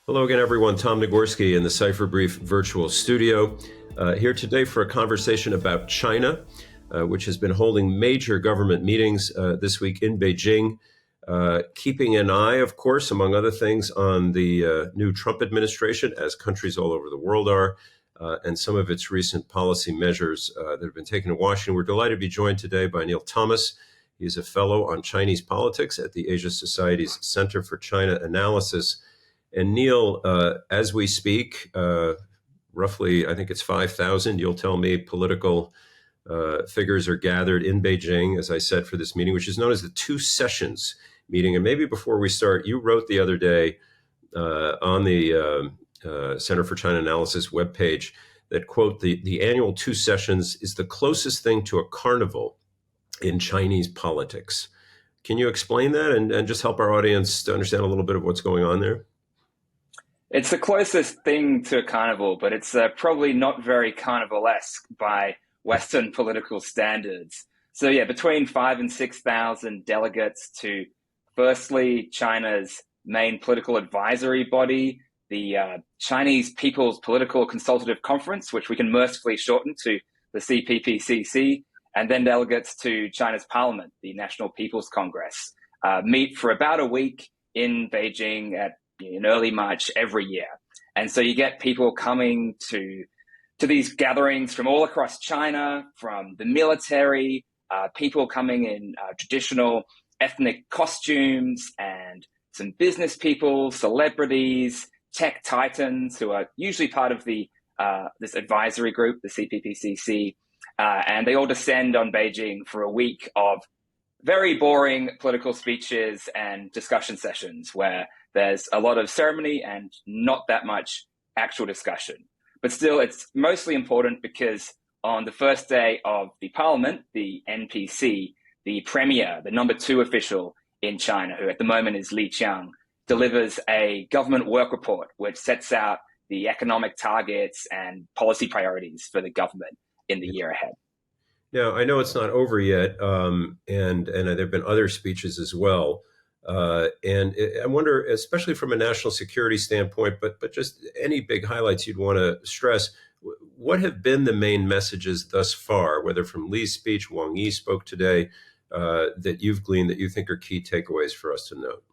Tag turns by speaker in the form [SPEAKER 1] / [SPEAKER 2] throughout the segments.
[SPEAKER 1] Hello again, everyone. Tom Nagorski in the Cipher Brief virtual studio, here today for a conversation about China, which has been holding major government meetings this week in Beijing, keeping an eye, of course, among other things, on the new Trump administration, as countries all over the world are, and some of its recent policy measures that have been taken in Washington. We're delighted to be joined today by Neil Thomas. He's a fellow on Chinese politics at the Asia Society's Center for China Analysis. And Neil, as we speak, roughly, I think it's 5,000, you'll tell me, political figures are gathered in Beijing, as I said, for this meeting, which is known as the Two Sessions meeting. And maybe before we start, you wrote the other day on the Center for China Analysis webpage that, quote, the annual Two Sessions is the closest thing to a carnival in Chinese politics. Can you explain that and just help our audience to understand a little bit of what's going on there?
[SPEAKER 2] It's the closest thing to a carnival, but it's probably not very carnivalesque by Western political standards. So yeah, between 5,000 and 6,000 delegates to, firstly, China's main political advisory body, the Chinese People's Political Consultative Conference, which we can mercifully shorten to the CPPCC, and then delegates to China's parliament, the National People's Congress, meet for about a week in Beijing in early March every year. And so you get people coming to these gatherings from all across China, from the military, people coming in traditional ethnic costumes, and some business people, celebrities, tech titans who are usually part of the this advisory group, the CPPCC, and they all descend on Beijing for a week of very boring political speeches and discussion sessions where there's a lot of ceremony and not that much actual discussion. But still, it's mostly important because on the first day of the parliament, the NPC, the premier, the number 2 official in China, who at the moment is Li Qiang, delivers a government work report which sets out the economic targets and policy priorities for the government in the year ahead.
[SPEAKER 1] Now, I know it's not over yet, and there have been other speeches as well. And I wonder, especially from a national security standpoint, but just any big highlights you'd want to stress, what have been the main messages thus far, whether from Li's speech, Wang Yi spoke today, that you've gleaned that you think are key takeaways for us to note?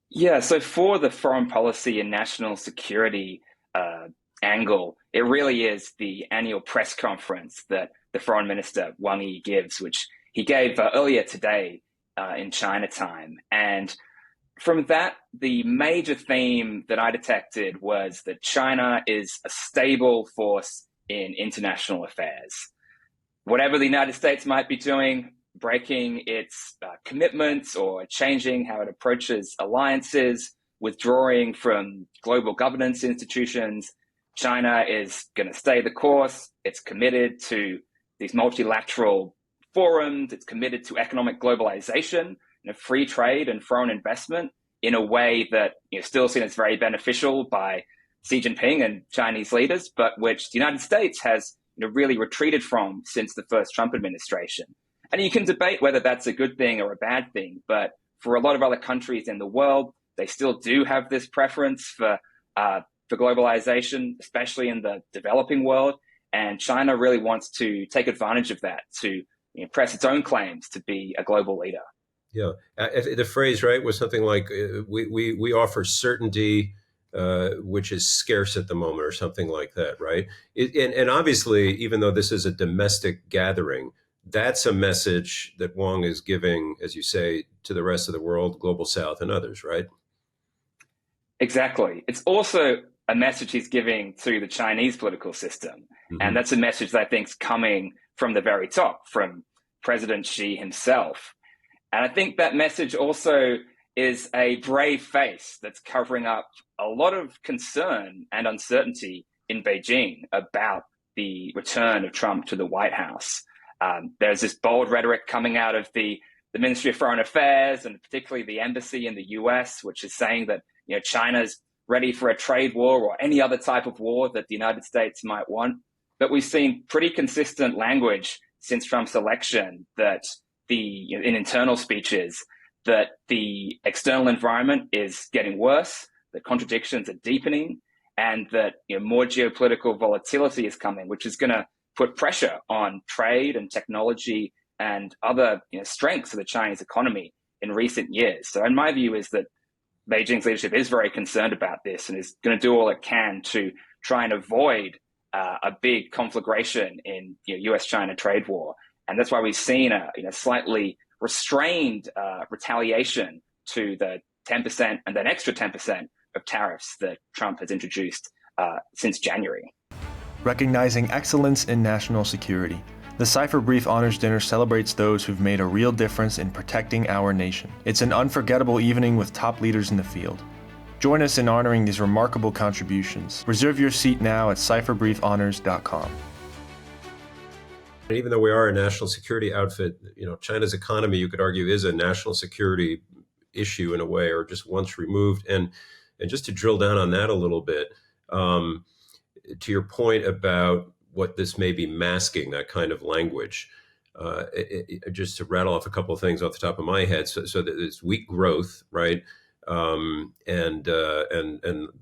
[SPEAKER 2] Yeah, so for the foreign policy and national security angle, it really is the annual press conference that the foreign minister Wang Yi gives, which he gave earlier today in China time. And from that, the major theme that I detected was that China is a stable force in international affairs. Whatever the United States might be doing, breaking its commitments or changing how it approaches alliances, withdrawing from global governance institutions, China is going to stay the course. It's committed to these multilateral forums. It's committed to economic globalization, free trade and foreign investment in a way that still seen as very beneficial by Xi Jinping and Chinese leaders, but which the United States has really retreated from since the first Trump administration. And you can debate whether that's a good thing or a bad thing, but for a lot of other countries in the world, they still do have this preference for globalization, especially in the developing world. And China really wants to take advantage of that to press its own claims to be a global leader.
[SPEAKER 1] Yeah, the phrase, right, was something like we offer certainty, which is scarce at the moment, or something like that, right? And obviously, even though this is a domestic gathering, that's a message that Wang is giving, as you say, to the rest of the world, Global South and others, right?
[SPEAKER 2] Exactly. It's also a message he's giving to the Chinese political system. Mm-hmm. And that's a message that I think is coming from the very top, from President Xi himself. And I think that message also is a brave face that's covering up a lot of concern and uncertainty in Beijing about the return of Trump to the White House. There's this bold rhetoric coming out of the Ministry of Foreign Affairs and particularly the embassy in the US, which is saying that China's ready for a trade war or any other type of war that the United States might want. But we've seen pretty consistent language since Trump's election that in internal speeches, that the external environment is getting worse, that contradictions are deepening, and that more geopolitical volatility is coming, which is going to put pressure on trade and technology and other strengths of the Chinese economy in recent years. So, in my view, is that Beijing's leadership is very concerned about this and is going to do all it can to try and avoid a big conflagration in U.S.-China trade war. And that's why we've seen a slightly restrained retaliation to the 10% and then extra 10% of tariffs that Trump has introduced since January.
[SPEAKER 3] Recognizing excellence in national security, the Cipher Brief Honors Dinner celebrates those who've made a real difference in protecting our nation. It's an unforgettable evening with top leaders in the field. Join us in honoring these remarkable contributions. Reserve your seat now at cipherbriefhonors.com.
[SPEAKER 1] And even though we are a national security outfit, China's economy, you could argue, is a national security issue in a way, or just once removed. And just to drill down on that a little bit, to your point about what this may be masking, that kind of language, just to rattle off a couple of things off the top of my head. So that it's weak growth, right? And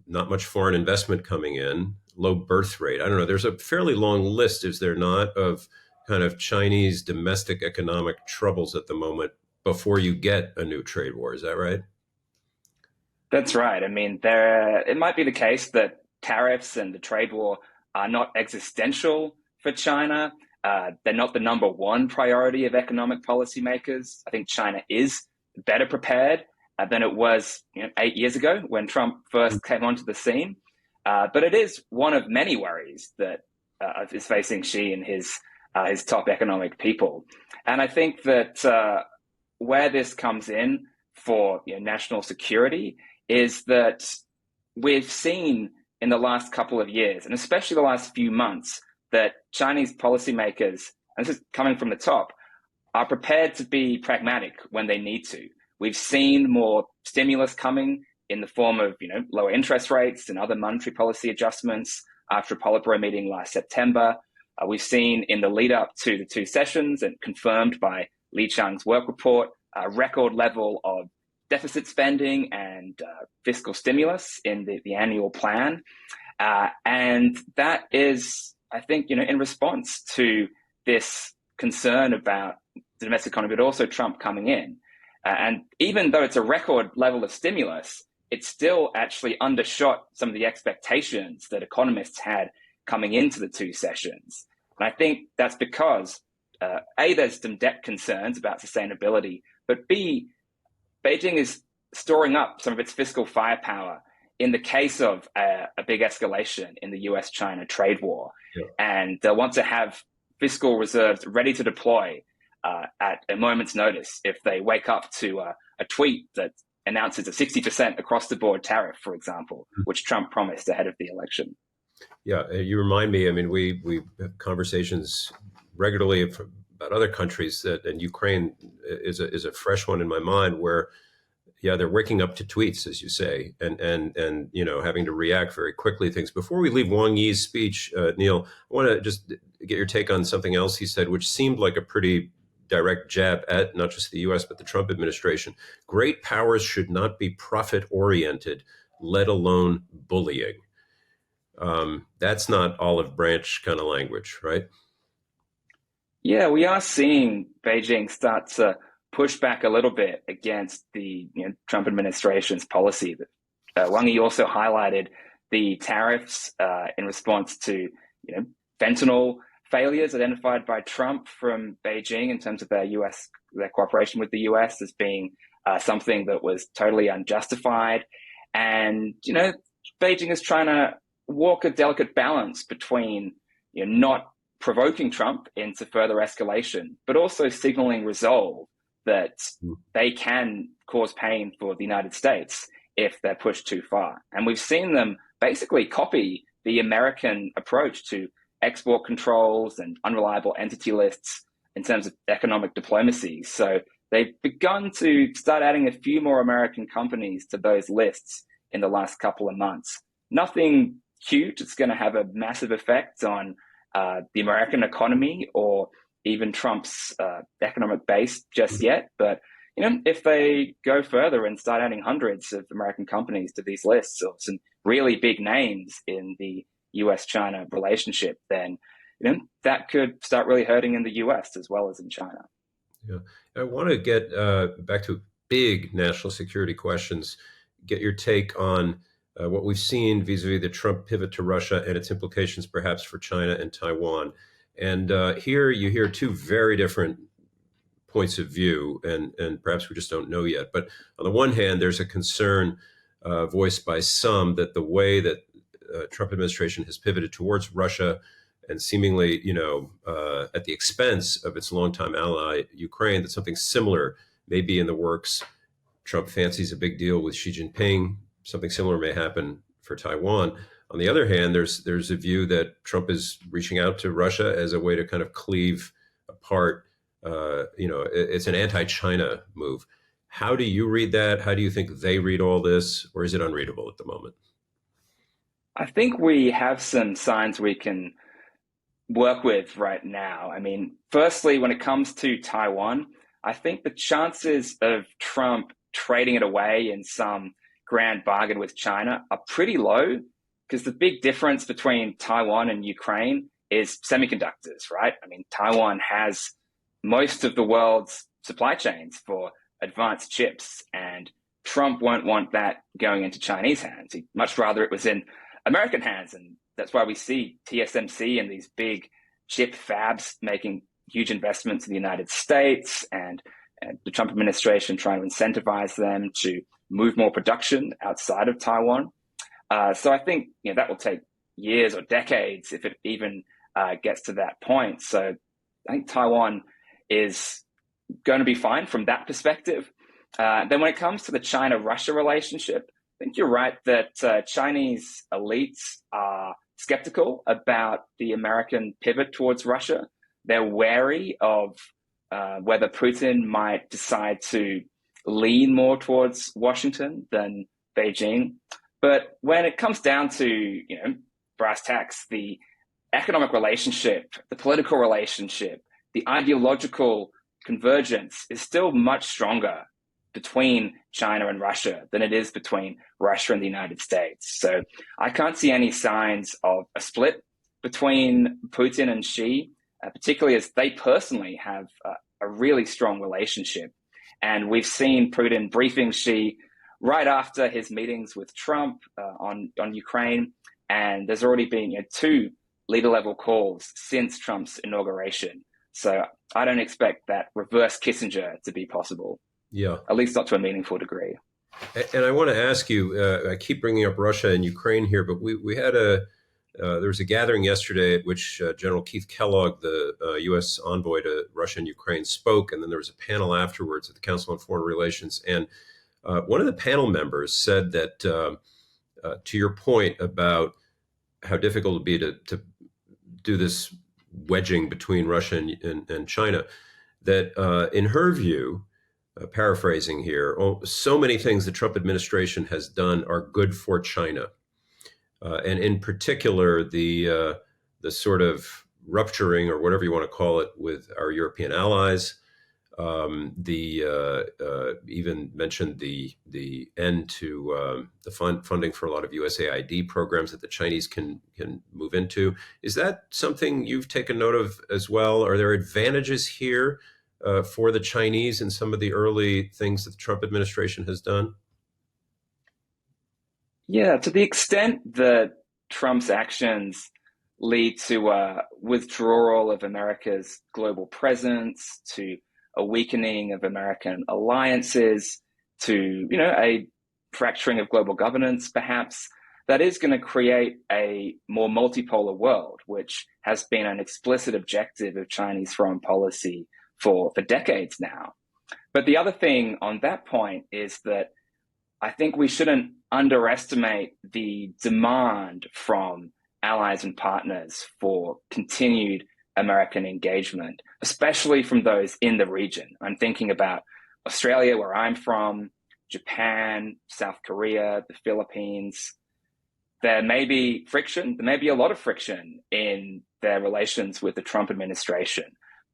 [SPEAKER 1] not much foreign investment coming in, low birth rate. I don't know. There's a fairly long list, is there not, of kind of Chinese domestic economic troubles at the moment before you get a new trade war. Is that right?
[SPEAKER 2] That's right. I mean, it might be the case that tariffs and the trade war are not existential for China. They're not the number one priority of economic policymakers. I think China is better prepared than it was 8 years ago when Trump first came onto the scene. But it is one of many worries that is facing Xi and his top economic people. And I think that where this comes in for national security is that we've seen in the last couple of years, and especially the last few months, that Chinese policymakers, and this is coming from the top, are prepared to be pragmatic when they need to. We've seen more stimulus coming in the form of lower interest rates and other monetary policy adjustments after a Politburo meeting last September. We've seen in the lead up to the two sessions, and confirmed by Li Qiang's work report, a record level of deficit spending and fiscal stimulus in the annual plan. And that is, I think, in response to this concern about the domestic economy, but also Trump coming in. And even though it's a record level of stimulus, it still actually undershot some of the expectations that economists had coming into the two sessions. And I think that's because, A, there's some debt concerns about sustainability, but B, Beijing is storing up some of its fiscal firepower in the case of a big escalation in the US-China trade war. Yeah. And they'll want to have fiscal reserves ready to deploy at a moment's notice if they wake up to a tweet that announces a 60% across-the-board tariff, for example, which Trump promised ahead of the election.
[SPEAKER 1] Yeah, you remind me, I mean, we have conversations regularly about other countries, and Ukraine is a fresh one in my mind, where, yeah, they're waking up to tweets, as you say, and having to react very quickly to things. Before we leave Wang Yi's speech, Neil, I want to just get your take on something else he said, which seemed like a pretty direct jab at not just the U.S., but the Trump administration. Great powers should not be profit-oriented, let alone bullying. That's not olive branch kind of language, right?
[SPEAKER 2] Yeah, we are seeing Beijing start to push back a little bit against the Trump administration's policy. Wang Yi also highlighted the tariffs in response to fentanyl failures identified by Trump from Beijing in terms of their cooperation with the US as being something that was totally unjustified. And Beijing is trying to walk a delicate balance between not provoking Trump into further escalation, but also signaling resolve that they can cause pain for the United States if they're pushed too far. And we've seen them basically copy the American approach to export controls and unreliable entity lists in terms of economic diplomacy. So they've begun to start adding a few more American companies to those lists in the last couple of months. Nothing huge. It's going to have a massive effect on the American economy or even Trump's economic base just yet. But if they go further and start adding hundreds of American companies to these lists of some really big names in the US-China relationship, then that could start really hurting in the US as well as in China.
[SPEAKER 1] Yeah, I want to get back to big national security questions, get your take on what we've seen vis-a-vis the Trump pivot to Russia and its implications perhaps for China and Taiwan. And here you hear two very different points of view, and perhaps we just don't know yet. But on the one hand, there's a concern voiced by some that the way that Trump administration has pivoted towards Russia and seemingly, at the expense of its longtime ally, Ukraine, that something similar may be in the works. Trump fancies a big deal with Xi Jinping. Something similar may happen for Taiwan. On the other hand, there's a view that Trump is reaching out to Russia as a way to kind of cleave apart. It's an anti-China move. How do you read that? How do you think they read all this? Or is it unreadable at the moment?
[SPEAKER 2] I think we have some signs we can work with right now. I mean, firstly, when it comes to Taiwan, I think the chances of Trump trading it away in some grand bargain with China are pretty low, because the big difference between Taiwan and Ukraine is semiconductors, right? I mean, Taiwan has most of the world's supply chains for advanced chips, and Trump won't want that going into Chinese hands. He'd much rather it was in American hands, and that's why we see TSMC and these big chip fabs making huge investments in the United States, and the Trump administration trying to incentivize them to move more production outside of Taiwan. So I think that will take years or decades if it even gets to that point. So I think Taiwan is going to be fine from that perspective. Then when it comes to the China-Russia relationship, I think you're right that Chinese elites are skeptical about the American pivot towards Russia. They're wary of whether Putin might decide to lean more towards Washington than Beijing. But when it comes down to, brass tacks, the economic relationship, the political relationship, the ideological convergence is still much stronger between China and Russia than it is between Russia and the United States. So I can't see any signs of a split between Putin and Xi, particularly as they personally have a really strong relationship. And we've seen Putin briefing Xi right after his meetings with Trump on Ukraine. And there's already been two leader-level calls since Trump's inauguration. So I don't expect that reverse Kissinger to be possible.
[SPEAKER 1] Yeah.
[SPEAKER 2] At least not to a meaningful degree.
[SPEAKER 1] And I want to ask you, I keep bringing up Russia and Ukraine here, but we had there was a gathering yesterday at which General Keith Kellogg, the U.S. envoy to Russia and Ukraine, spoke, and then there was a panel afterwards at the Council on Foreign Relations. And one of the panel members said that, to your point about how difficult it would be to do this wedging between Russia and China, that in her view, paraphrasing here, so many things the Trump administration has done are good for China. And in particular, the sort of rupturing, or whatever you want to call it, with our European allies. Even mentioned the end to the funding for a lot of USAID programs that the Chinese can move into. Is that something you've taken note of as well? Are there advantages here for the Chinese in some of the early things that the Trump administration has done?
[SPEAKER 2] Yeah, to the extent that Trump's actions lead to a withdrawal of America's global presence, to a weakening of American alliances, to a fracturing of global governance, perhaps, that is going to create a more multipolar world, which has been an explicit objective of Chinese foreign policy for decades now. But the other thing on that point is that I think we shouldn't underestimate the demand from allies and partners for continued American engagement, especially from those in the region. I'm thinking about Australia, where I'm from, Japan, South Korea, the Philippines. There may be friction, there may be a lot of friction in their relations with the Trump administration,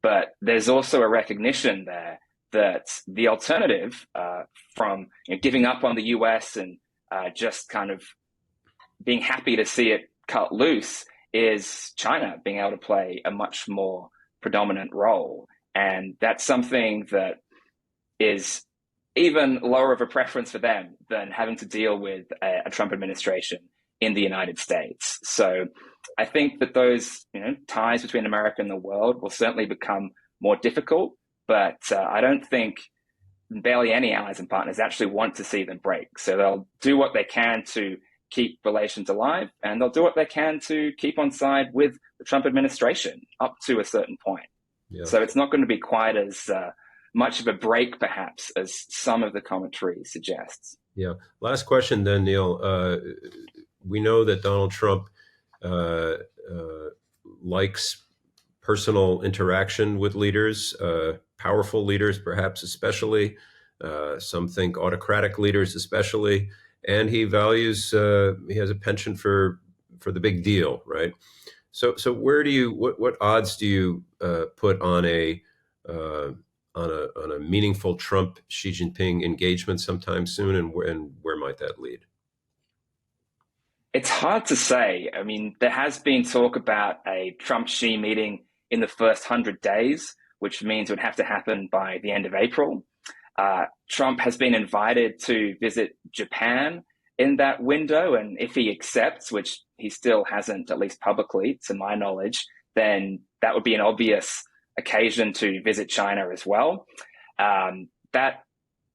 [SPEAKER 2] but there's also a recognition there that the alternative from giving up on the US and just kind of being happy to see it cut loose is China being able to play a much more predominant role. And that's something that is even lower of a preference for them than having to deal with a Trump administration in the United States. So I think that those ties between America and the world will certainly become more difficult, but I don't think barely any allies and partners actually want to see them break. So they'll do what they can to keep relations alive, and they'll do what they can to keep on side with the Trump administration up to a certain point. Yeah. So it's not going to be quite as much of a break, perhaps, as some of the commentary suggests.
[SPEAKER 1] Yeah. Last question then, Neil. We know that Donald Trump likes personal interaction with leaders, powerful leaders, perhaps especially. Some think autocratic leaders especially. And he values, he has a penchant for the big deal, right? So where do you, what odds do you put on a meaningful Trump Xi Jinping engagement sometime soon, and where might that lead?
[SPEAKER 2] It's hard to say. I mean, there has been talk about a Trump-Xi meeting in the first 100 days, which means it would have to happen by the end of April. Trump has been invited to visit Japan in that window, and if he accepts, which he still hasn't, at least publicly, to my knowledge, then that would be an obvious occasion to visit China as well.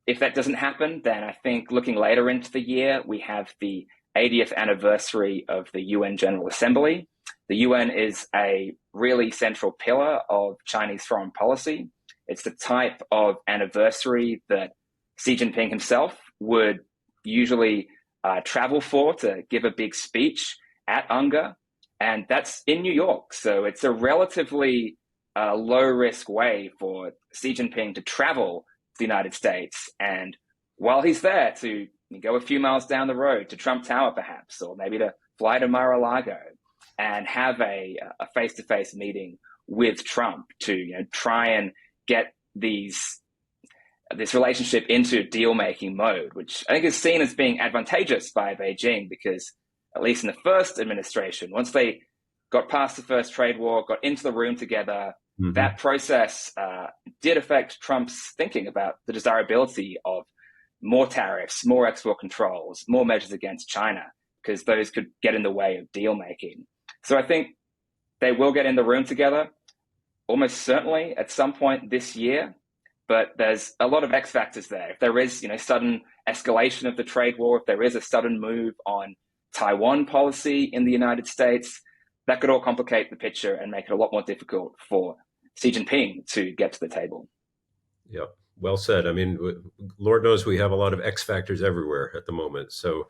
[SPEAKER 2] If that doesn't happen, then I think looking later into the year, we have the 80th anniversary of the UN General Assembly. The UN is a really central pillar of Chinese foreign policy. It's the type of anniversary that Xi Jinping himself would usually travel for to give a big speech at UNGA, and that's in New York. So it's a relatively low-risk way for Xi Jinping to travel to the United States, and while he's there, to go a few miles down the road to Trump Tower, perhaps, or maybe to fly to Mar-a-Lago and have a face-to-face meeting with Trump to try and get this relationship into deal-making mode, which I think is seen as being advantageous by Beijing, because at least in the first administration, once they got past the first trade war, got into the room together, that process did affect Trump's thinking about the desirability of more tariffs, more export controls, more measures against China, because those could get in the way of deal-making. So I think they will get in the room together, almost certainly at some point this year, but there's a lot of X factors there. If there is, sudden escalation of the trade war, if there is a sudden move on Taiwan policy in the United States, that could all complicate the picture and make it a lot more difficult for Xi Jinping to get to the table.
[SPEAKER 1] Yeah, well said. I mean, Lord knows we have a lot of X factors everywhere at the moment. So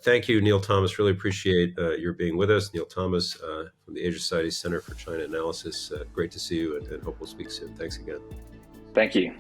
[SPEAKER 1] thank you, Neil Thomas. Really appreciate your being with us. Neil Thomas from the Asia Society Center for China Analysis. Great to see you, and hope we'll speak soon. Thanks again.
[SPEAKER 2] Thank you.